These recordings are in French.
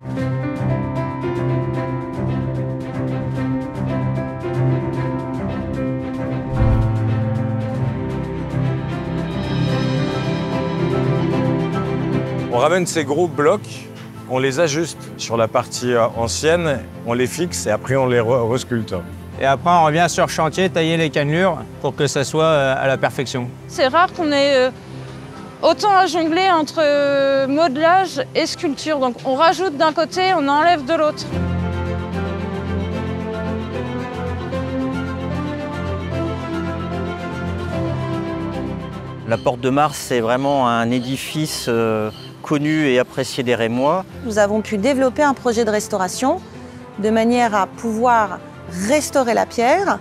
On ramène ces gros blocs, on les ajuste sur la partie ancienne, on les fixe et après on les resculpte. Et après, on revient sur chantier, tailler les cannelures pour que ça soit à la perfection. C'est rare qu'on ait autant à jongler entre modelage et sculpture. Donc on rajoute d'un côté, on enlève de l'autre. La Porte de Mars, c'est vraiment un édifice connu et apprécié des Rémois. Nous avons pu développer un projet de restauration de manière à pouvoir restaurer la pierre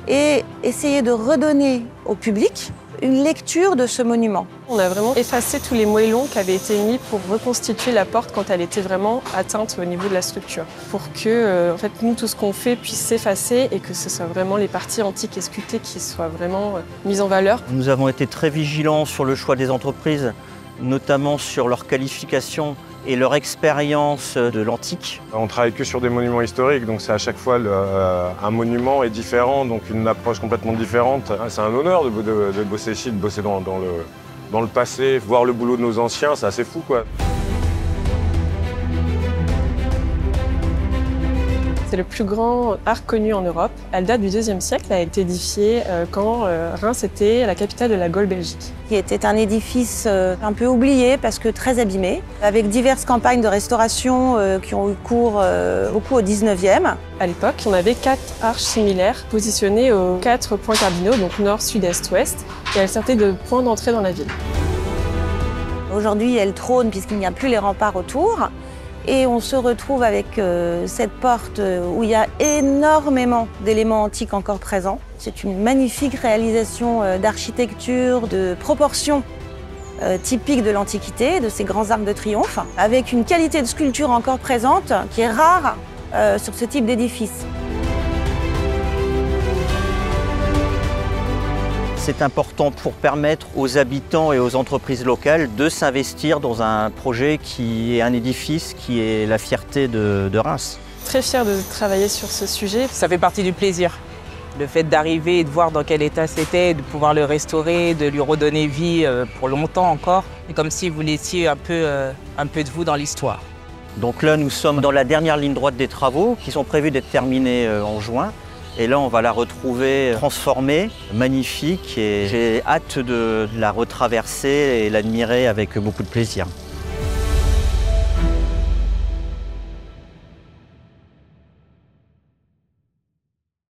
et essayer de redonner au public une lecture de ce monument. On a vraiment effacé tous les moellons qui avaient été mis pour reconstituer la porte quand elle était vraiment atteinte au niveau de la structure. Pour que en fait, nous, tout ce qu'on fait puisse s'effacer et que ce soit vraiment les parties antiques et sculptées qui soient vraiment mises en valeur. Nous avons été très vigilants sur le choix des entreprises, notamment sur leur qualification et leur expérience de l'antique. On travaille que sur des monuments historiques, donc c'est à chaque fois un monument est différent, donc une approche complètement différente. C'est un honneur de bosser ici, de bosser dans le passé, voir le boulot de nos anciens, c'est assez fou, quoi. C'est le plus grand arc connu en Europe. Elle date du IIe siècle, elle a été édifiée quand Reims était la capitale de la Gaule belgique. Qui était un édifice un peu oublié parce que très abîmé, avec diverses campagnes de restauration qui ont eu cours beaucoup au XIXe. À l'époque, on avait 4 arches similaires positionnées aux 4 points cardinaux, donc nord, sud, est, ouest, et elles servaient de point d'entrée dans la ville. Aujourd'hui, elle trône puisqu'il n'y a plus les remparts autour. Et on se retrouve avec cette porte où il y a énormément d'éléments antiques encore présents. C'est une magnifique réalisation d'architecture, de proportions typiques de l'Antiquité, de ces grands arcs de triomphe, avec une qualité de sculpture encore présente qui est rare sur ce type d'édifice. C'est important pour permettre aux habitants et aux entreprises locales de s'investir dans un projet qui est un édifice qui est la fierté de Reims. Très fière de travailler sur ce sujet. Ça fait partie du plaisir. Le fait d'arriver et de voir dans quel état c'était, de pouvoir le restaurer, de lui redonner vie pour longtemps encore. C'est comme si vous laissiez un peu de vous dans l'histoire. Donc là, nous sommes dans la dernière ligne droite des travaux qui sont prévus d'être terminés en juin. Et là, on va la retrouver transformée, magnifique, et j'ai hâte de la retraverser et l'admirer avec beaucoup de plaisir.